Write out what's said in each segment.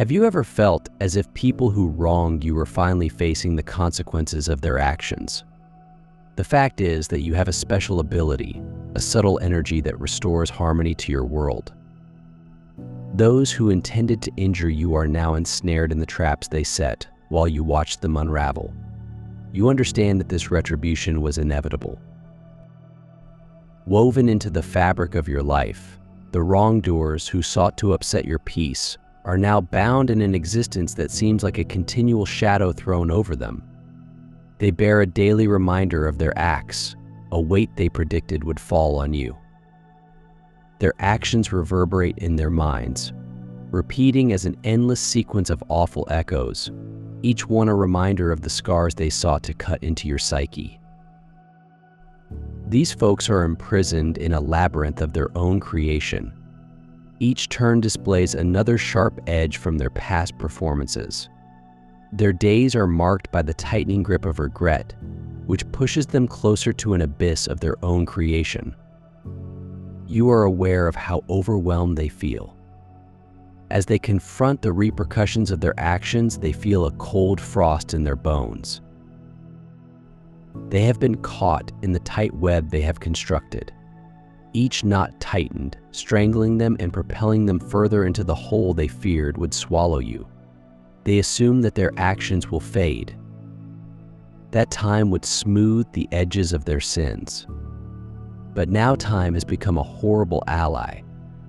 Have you ever felt as if people who wronged you were finally facing the consequences of their actions? The fact is that you have a special ability, a subtle energy that restores harmony to your world. Those who intended to injure you are now ensnared in the traps they set while you watch them unravel. You understand that this retribution was inevitable. Woven into the fabric of your life, the wrongdoers who sought to upset your peace are now bound in an existence that seems like a continual shadow thrown over them. They bear a daily reminder of their acts, a weight they predicted would fall on you. Their actions reverberate in their minds, repeating as an endless sequence of awful echoes, each one a reminder of the scars they sought to cut into your psyche. These folks are imprisoned in a labyrinth of their own creation. Each turn displays another sharp edge from their past performances. Their days are marked by the tightening grip of regret, which pushes them closer to an abyss of their own creation. You are aware of how overwhelmed they feel. As they confront the repercussions of their actions, they feel a cold frost in their bones. They have been caught in the tight web they have constructed. Each knot tightened, strangling them and propelling them further into the hole they feared would swallow you. They assume that their actions will fade. That time would smooth the edges of their sins. But now time has become a horrible ally,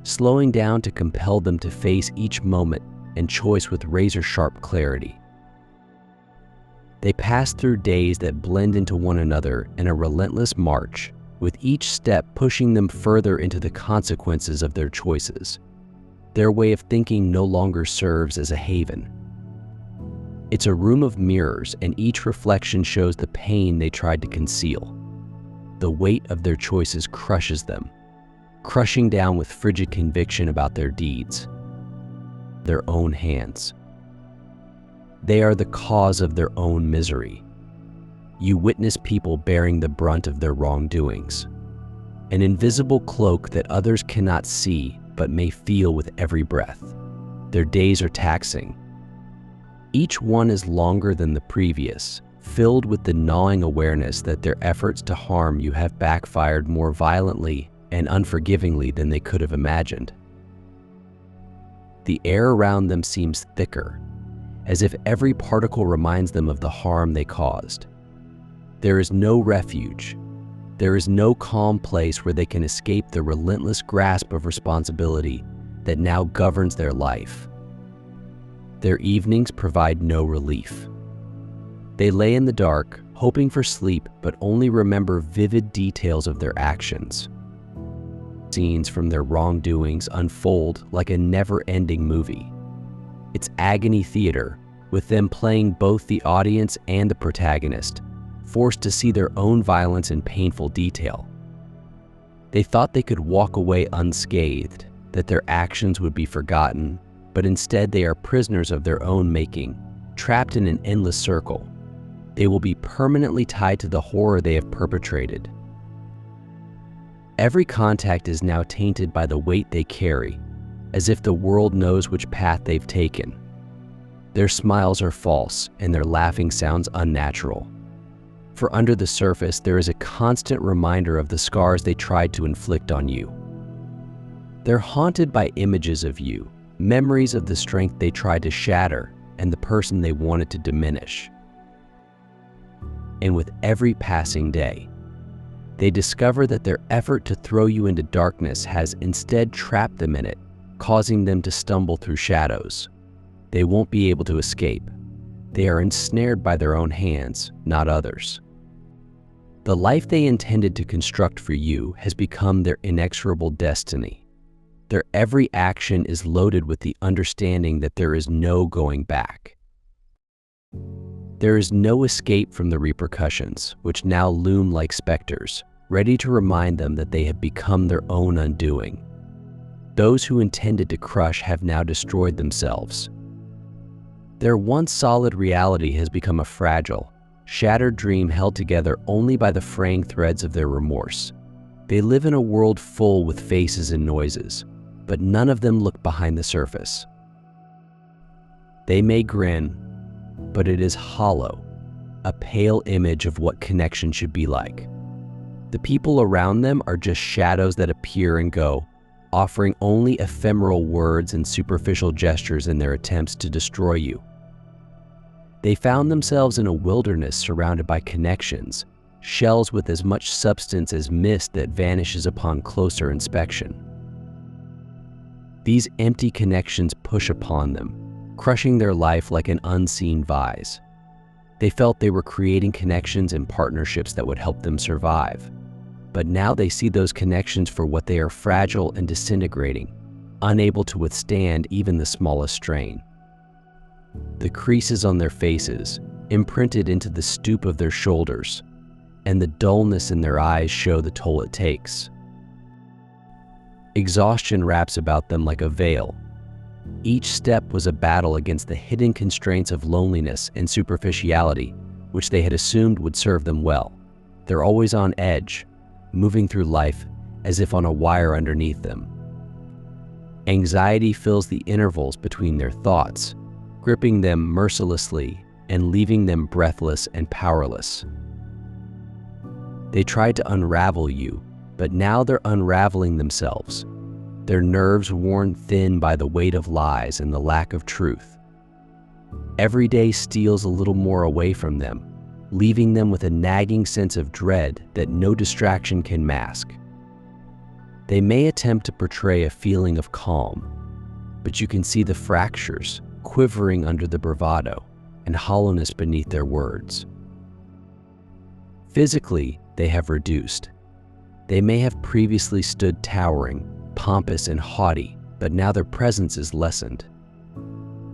slowing down to compel them to face each moment and choice with razor-sharp clarity. They pass through days that blend into one another in a relentless march, with each step pushing them further into the consequences of their choices. Their way of thinking no longer serves as a haven. It's a room of mirrors, and each reflection shows the pain they tried to conceal. The weight of their choices crushes them, crushing down with frigid conviction about their deeds, their own hands. They are the cause of their own misery. You witness people bearing the brunt of their wrongdoings, an invisible cloak that others cannot see but may feel with every breath. Their days are taxing. Each one is longer than the previous, filled with the gnawing awareness that their efforts to harm you have backfired more violently and unforgivingly than they could have imagined. The air around them seems thicker, as if every particle reminds them of the harm they caused. There is no refuge. There is no calm place where they can escape the relentless grasp of responsibility that now governs their life. Their evenings provide no relief. They lay in the dark, hoping for sleep, but only remember vivid details of their actions. Scenes from their wrongdoings unfold like a never-ending movie. It's agony theater, with them playing both the audience and the protagonist, forced to see their own violence in painful detail. They thought they could walk away unscathed, that their actions would be forgotten, but instead they are prisoners of their own making, trapped in an endless circle. They will be permanently tied to the horror they have perpetrated. Every contact is now tainted by the weight they carry, as if the world knows which path they've taken. Their smiles are false and their laughing sounds unnatural. For under the surface, there is a constant reminder of the scars they tried to inflict on you. They're haunted by images of you, memories of the strength they tried to shatter and the person they wanted to diminish. And with every passing day, they discover that their effort to throw you into darkness has instead trapped them in it, causing them to stumble through shadows. They won't be able to escape. They are ensnared by their own hands, not others. The life they intended to construct for you has become their inexorable destiny. Their every action is loaded with the understanding that there is no going back. There is no escape from the repercussions, which now loom like specters, ready to remind them that they have become their own undoing. Those who intended to crush have now destroyed themselves. Their once solid reality has become a fragile, shattered dream held together only by the fraying threads of their remorse. They live in a world full with faces and noises, but none of them look behind the surface. They may grin, but it is hollow, a pale image of what connection should be like. The people around them are just shadows that appear and go, offering only ephemeral words and superficial gestures in their attempts to destroy you. They found themselves in a wilderness surrounded by connections, shells with as much substance as mist that vanishes upon closer inspection. These empty connections push upon them, crushing their life like an unseen vise. They felt they were creating connections and partnerships that would help them survive. But now they see those connections for what they are: fragile and disintegrating, unable to withstand even the smallest strain. The creases on their faces, imprinted into the stoop of their shoulders, and the dullness in their eyes show the toll it takes. Exhaustion wraps about them like a veil. Each step was a battle against the hidden constraints of loneliness and superficiality, which they had assumed would serve them well. They're always on edge, moving through life as if on a wire underneath them. Anxiety fills the intervals between their thoughts, gripping them mercilessly and leaving them breathless and powerless. They tried to unravel you, but now they're unraveling themselves, their nerves worn thin by the weight of lies and the lack of truth. Every day steals a little more away from them, leaving them with a nagging sense of dread that no distraction can mask. They may attempt to portray a feeling of calm, but you can see the fractures quivering under the bravado and hollowness beneath their words. Physically, they have reduced. They may have previously stood towering, pompous and haughty, but now their presence is lessened.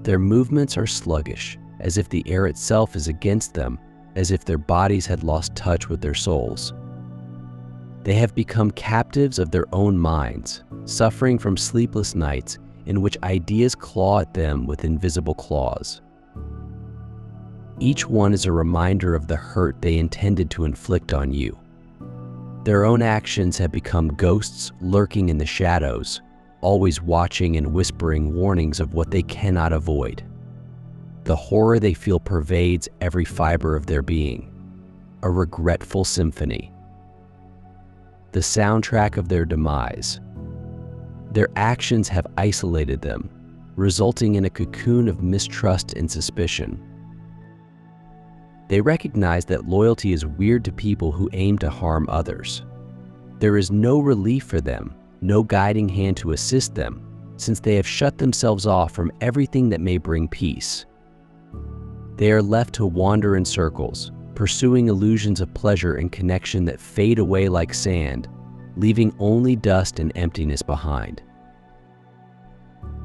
Their movements are sluggish, as if the air itself is against them, as if their bodies had lost touch with their souls. They have become captives of their own minds, suffering from sleepless nights in which ideas claw at them with invisible claws. Each one is a reminder of the hurt they intended to inflict on you. Their own actions have become ghosts lurking in the shadows, always watching and whispering warnings of what they cannot avoid. The horror they feel pervades every fiber of their being, a regretful symphony. The soundtrack of their demise. Their actions have isolated them, resulting in a cocoon of mistrust and suspicion. They recognize that loyalty is weird to people who aim to harm others. There is no relief for them, no guiding hand to assist them, since they have shut themselves off from everything that may bring peace. They are left to wander in circles, pursuing illusions of pleasure and connection that fade away like sand, leaving only dust and emptiness behind.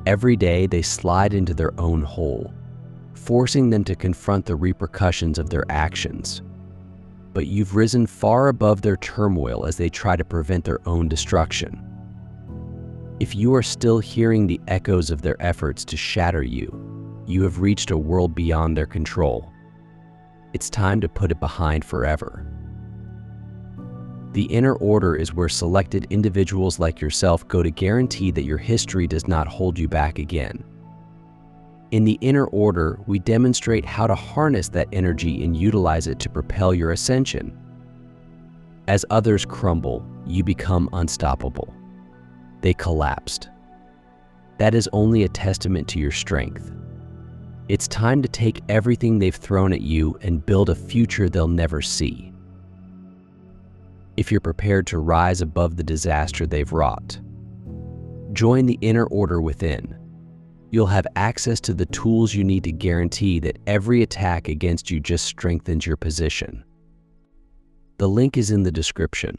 Every day they slide into their own hole, forcing them to confront the repercussions of their actions. But you've risen far above their turmoil as they try to prevent their own destruction. If you are still hearing the echoes of their efforts to shatter you, you have reached a world beyond their control. It's time to put it behind forever. The inner order is where selected individuals like yourself go to guarantee that your history does not hold you back again. In the inner order, we demonstrate how to harness that energy and utilize it to propel your ascension. As others crumble, you become unstoppable. They collapsed. That is only a testament to your strength. It's time to take everything they've thrown at you and build a future they'll never see. If you're prepared to rise above the disaster they've wrought, join the inner order within. You'll have access to the tools you need to guarantee that every attack against you just strengthens your position. The link is in the description.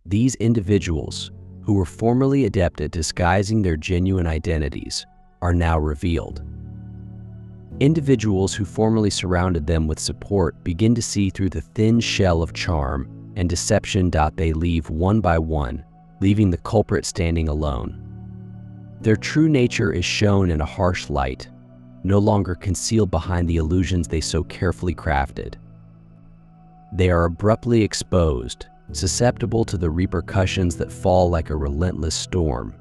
These individuals, who were formerly adept at disguising their genuine identities, are now revealed. Individuals who formerly surrounded them with support begin to see through the thin shell of charm and deception. They leave one by one, leaving the culprit standing alone. Their true nature is shown in a harsh light, no longer concealed behind the illusions they so carefully crafted. They are abruptly exposed, susceptible to the repercussions that fall like a relentless storm.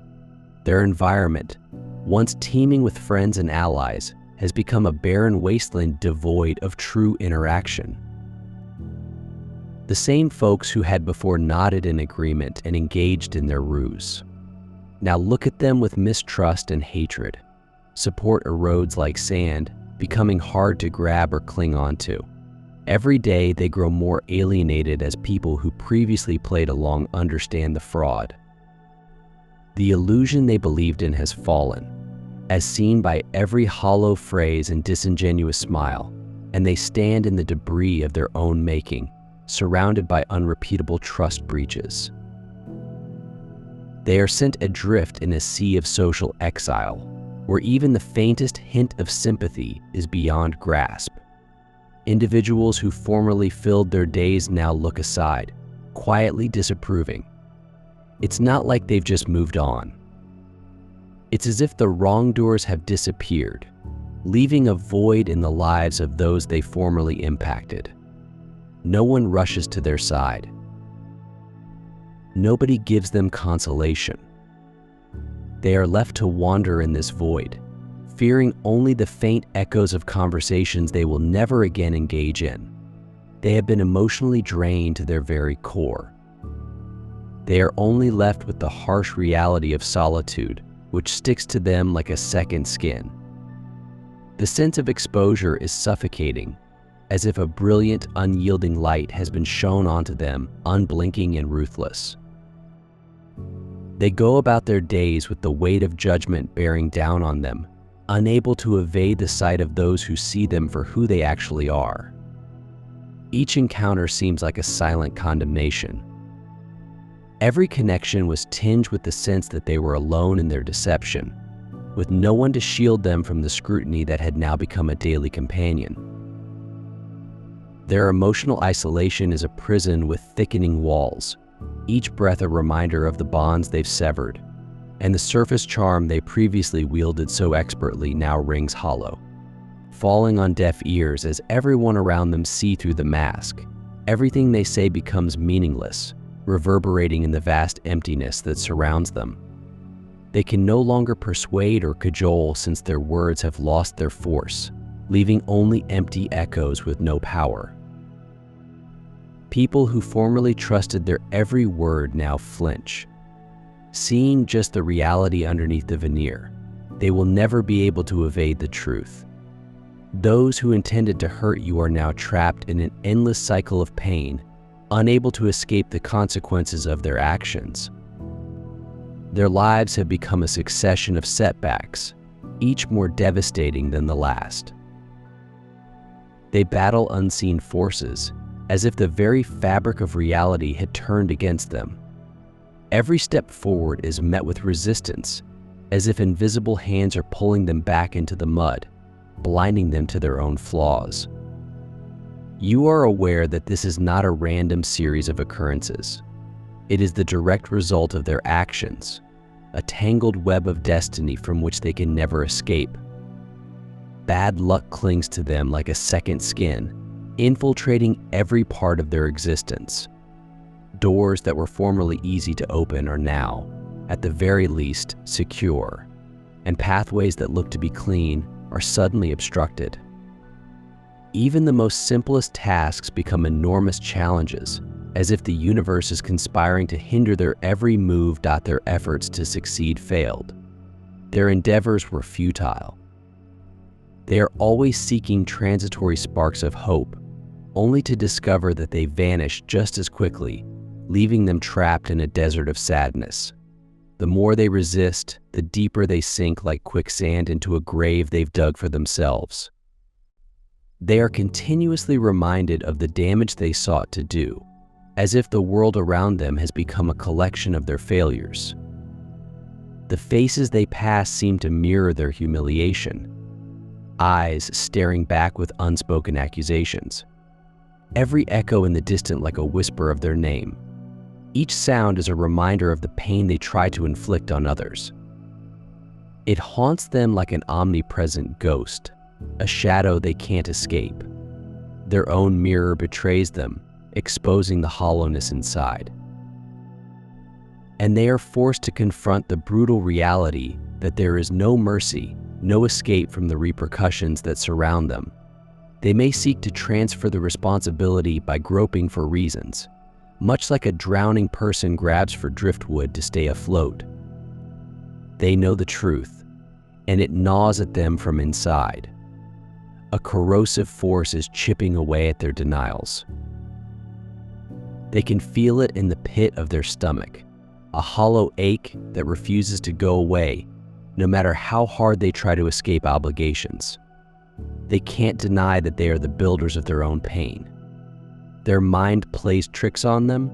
Their environment, once teeming with friends and allies, has become a barren wasteland devoid of true interaction. The same folks who had before nodded in agreement and engaged in their ruse. Now look at them with mistrust and hatred. Support erodes like sand, becoming hard to grab or cling onto. Every day they grow more alienated as people who previously played along understand the fraud. The illusion they believed in has fallen, as seen by every hollow phrase and disingenuous smile, and they stand in the debris of their own making, surrounded by unrepeatable trust breaches. They are sent adrift in a sea of social exile, where even the faintest hint of sympathy is beyond grasp. Individuals who formerly filled their days now look aside, quietly disapproving. It's not like they've just moved on. It's as if the wrongdoers have disappeared, leaving a void in the lives of those they formerly impacted. No one rushes to their side. Nobody gives them consolation. They are left to wander in this void, fearing only the faint echoes of conversations they will never again engage in. They have been emotionally drained to their very core. They are only left with the harsh reality of solitude, which sticks to them like a second skin. The sense of exposure is suffocating, as if a brilliant, unyielding light has been shone onto them, unblinking and ruthless. They go about their days with the weight of judgment bearing down on them, unable to evade the sight of those who see them for who they actually are. Each encounter seems like a silent condemnation. Every connection was tinged with the sense that they were alone in their deception, with no one to shield them from the scrutiny that had now become a daily companion. Their emotional isolation is a prison with thickening walls, each breath a reminder of the bonds they've severed, and the surface charm they previously wielded so expertly now rings hollow, falling on deaf ears as everyone around them see through the mask. Everything they say becomes meaningless, reverberating in the vast emptiness that surrounds them. They can no longer persuade or cajole since their words have lost their force, leaving only empty echoes with no power. People who formerly trusted their every word now flinch. Seeing just the reality underneath the veneer, they will never be able to evade the truth. Those who intended to hurt you are now trapped in an endless cycle of pain, unable to escape the consequences of their actions. Their lives have become a succession of setbacks, each more devastating than the last. They battle unseen forces, as if the very fabric of reality had turned against them. Every step forward is met with resistance, as if invisible hands are pulling them back into the mud, blinding them to their own flaws. You are aware that this is not a random series of occurrences. It is the direct result of their actions, a tangled web of destiny from which they can never escape. Bad luck clings to them like a second skin, infiltrating every part of their existence. Doors that were formerly easy to open are now, at the very least, secure, and pathways that looked to be clean are suddenly obstructed. Even the most simplest tasks become enormous challenges, as if the universe is conspiring to hinder their every move. Their efforts to succeed failed. Their endeavors were futile. They are always seeking transitory sparks of hope, only to discover that they vanish just as quickly, leaving them trapped in a desert of sadness. The more they resist, the deeper they sink like quicksand into a grave they've dug for themselves. They are continuously reminded of the damage they sought to do, as if the world around them has become a collection of their failures. The faces they pass seem to mirror their humiliation, eyes staring back with unspoken accusations. Every echo in the distance like a whisper of their name. Each sound is a reminder of the pain they try to inflict on others. It haunts them like an omnipresent ghost, a shadow they can't escape. Their own mirror betrays them, exposing the hollowness inside. And they are forced to confront the brutal reality that there is no mercy, no escape from the repercussions that surround them. They may seek to transfer the responsibility by groping for reasons, much like a drowning person grabs for driftwood to stay afloat. They know the truth, and it gnaws at them from inside. A corrosive force is chipping away at their denials. They can feel it in the pit of their stomach, a hollow ache that refuses to go away, no matter how hard they try to escape obligations. They can't deny that they are the builders of their own pain. Their mind plays tricks on them,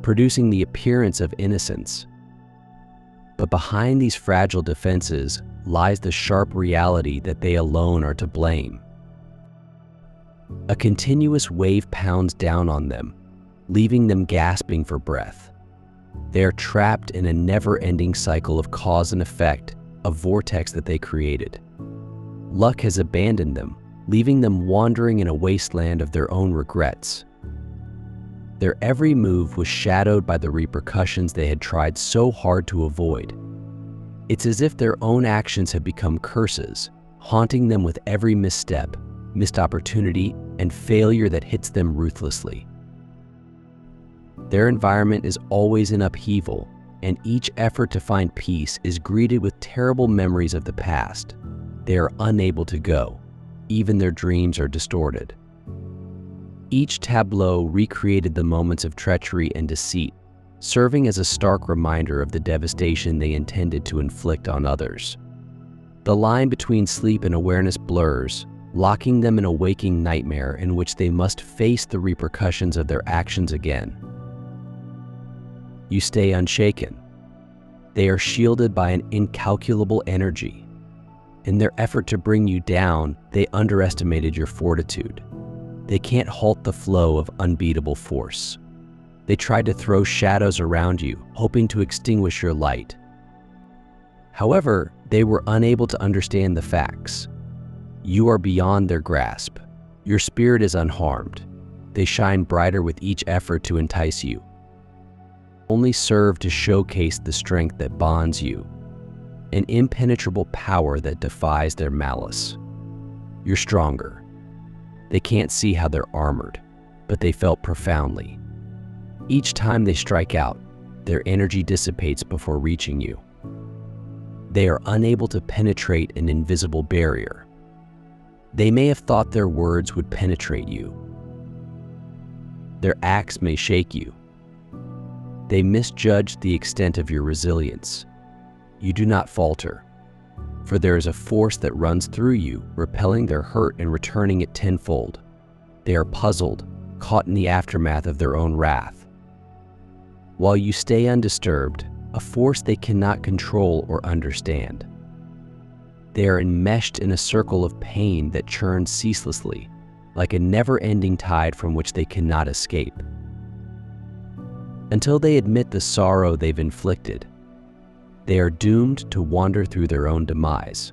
producing the appearance of innocence. But behind these fragile defenses lies the sharp reality that they alone are to blame. A continuous wave pounds down on them, leaving them gasping for breath. They are trapped in a never-ending cycle of cause and effect, a vortex that they created. Luck has abandoned them, leaving them wandering in a wasteland of their own regrets. Their every move was shadowed by the repercussions they had tried so hard to avoid. It's as if their own actions have become curses, haunting them with every misstep, missed opportunity, and failure that hits them ruthlessly. Their environment is always in upheaval, and each effort to find peace is greeted with terrible memories of the past. They are unable to go. Even their dreams are distorted. Each tableau recreated the moments of treachery and deceit, serving as a stark reminder of the devastation they intended to inflict on others. The line between sleep and awareness blurs, locking them in a waking nightmare in which they must face the repercussions of their actions again. You stay unshaken. They are shielded by an incalculable energy. In their effort to bring you down, they underestimated your fortitude. They can't halt the flow of unbeatable force. They tried to throw shadows around you, hoping to extinguish your light. However, they were unable to understand the facts. You are beyond their grasp. Your spirit is unharmed. They shine brighter with each effort to entice you. Only serve to showcase the strength that bonds you, an impenetrable power that defies their malice. You're stronger. They can't see how they're armored, but they felt profoundly. Each time they strike out, their energy dissipates before reaching you. They are unable to penetrate an invisible barrier. They may have thought their words would penetrate you. Their acts may shake you. They misjudged the extent of your resilience. You do not falter, for there is a force that runs through you, repelling their hurt and returning it tenfold. They are puzzled, caught in the aftermath of their own wrath. While you stay undisturbed, a force they cannot control or understand. They are enmeshed in a circle of pain that churns ceaselessly, like a never-ending tide from which they cannot escape. Until they admit the sorrow they've inflicted, they are doomed to wander through their own demise.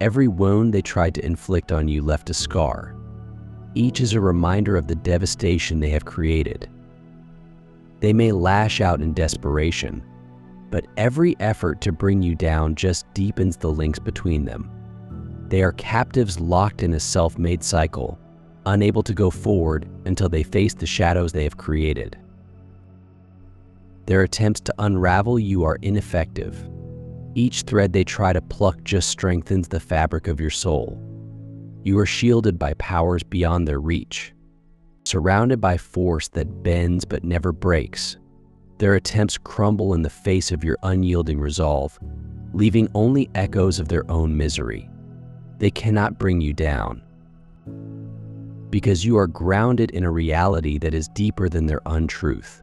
Every wound they tried to inflict on you left a scar. Each is a reminder of the devastation they have created. They may lash out in desperation, but every effort to bring you down just deepens the links between them. They are captives locked in a self-made cycle, unable to go forward until they face the shadows they have created. Their attempts to unravel you are ineffective. Each thread they try to pluck just strengthens the fabric of your soul. You are shielded by powers beyond their reach, surrounded by force that bends but never breaks. Their attempts crumble in the face of your unyielding resolve, leaving only echoes of their own misery. They cannot bring you down, because you are grounded in a reality that is deeper than their untruth.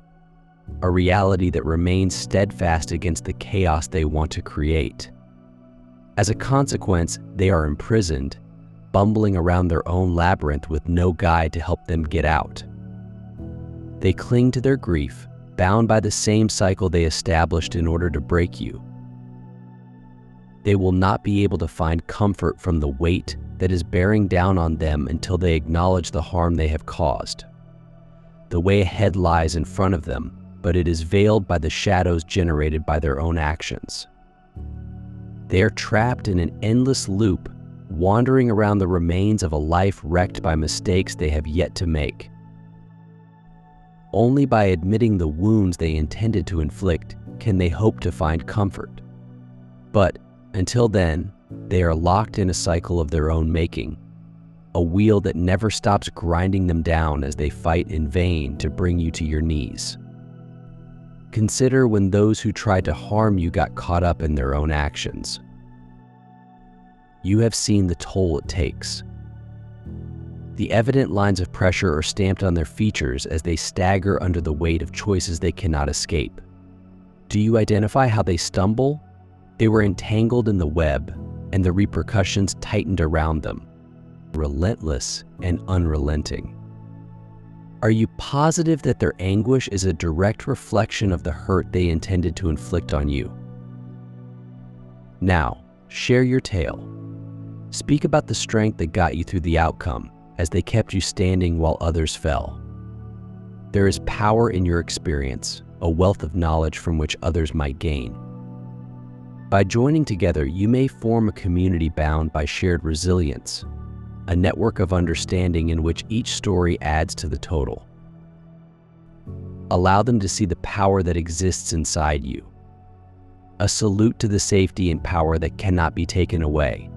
A reality that remains steadfast against the chaos they want to create. As a consequence, they are imprisoned, bumbling around their own labyrinth with no guide to help them get out. They cling to their grief, bound by the same cycle they established in order to break you. They will not be able to find comfort from the weight that is bearing down on them until they acknowledge the harm they have caused. The way ahead lies in front of them, but it is veiled by the shadows generated by their own actions. They are trapped in an endless loop, wandering around the remains of a life wrecked by mistakes they have yet to make. Only by admitting the wounds they intended to inflict can they hope to find comfort. But until then, they are locked in a cycle of their own making, a wheel that never stops grinding them down as they fight in vain to bring you to your knees. Consider when those who tried to harm you got caught up in their own actions. You have seen the toll it takes. The evident lines of pressure are stamped on their features as they stagger under the weight of choices they cannot escape. Do you identify how they stumble? They were entangled in the web, and the repercussions tightened around them, relentless and unrelenting. Are you positive that their anguish is a direct reflection of the hurt they intended to inflict on you? Now, share your tale. Speak about the strength that got you through the outcome, as they kept you standing while others fell. There is power in your experience, a wealth of knowledge from which others might gain. By joining together, you may form a community bound by shared resilience, a network of understanding in which each story adds to the total. Allow them to see the power that exists inside you. A salute to the safety and power that cannot be taken away.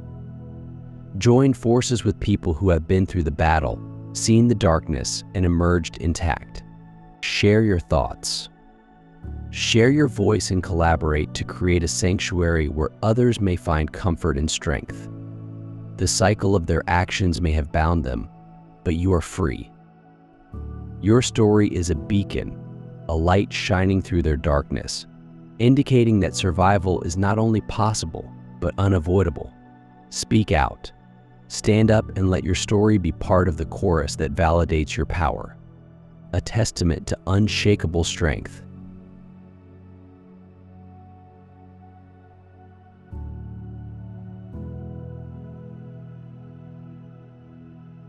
Join forces with people who have been through the battle, seen the darkness, and emerged intact. Share your thoughts. Share your voice and collaborate to create a sanctuary where others may find comfort and strength. The cycle of their actions may have bound them, but you are free. Your story is a beacon, a light shining through their darkness, indicating that survival is not only possible, but unavoidable. Speak out. Stand up and let your story be part of the chorus that validates your power, a testament to unshakable strength.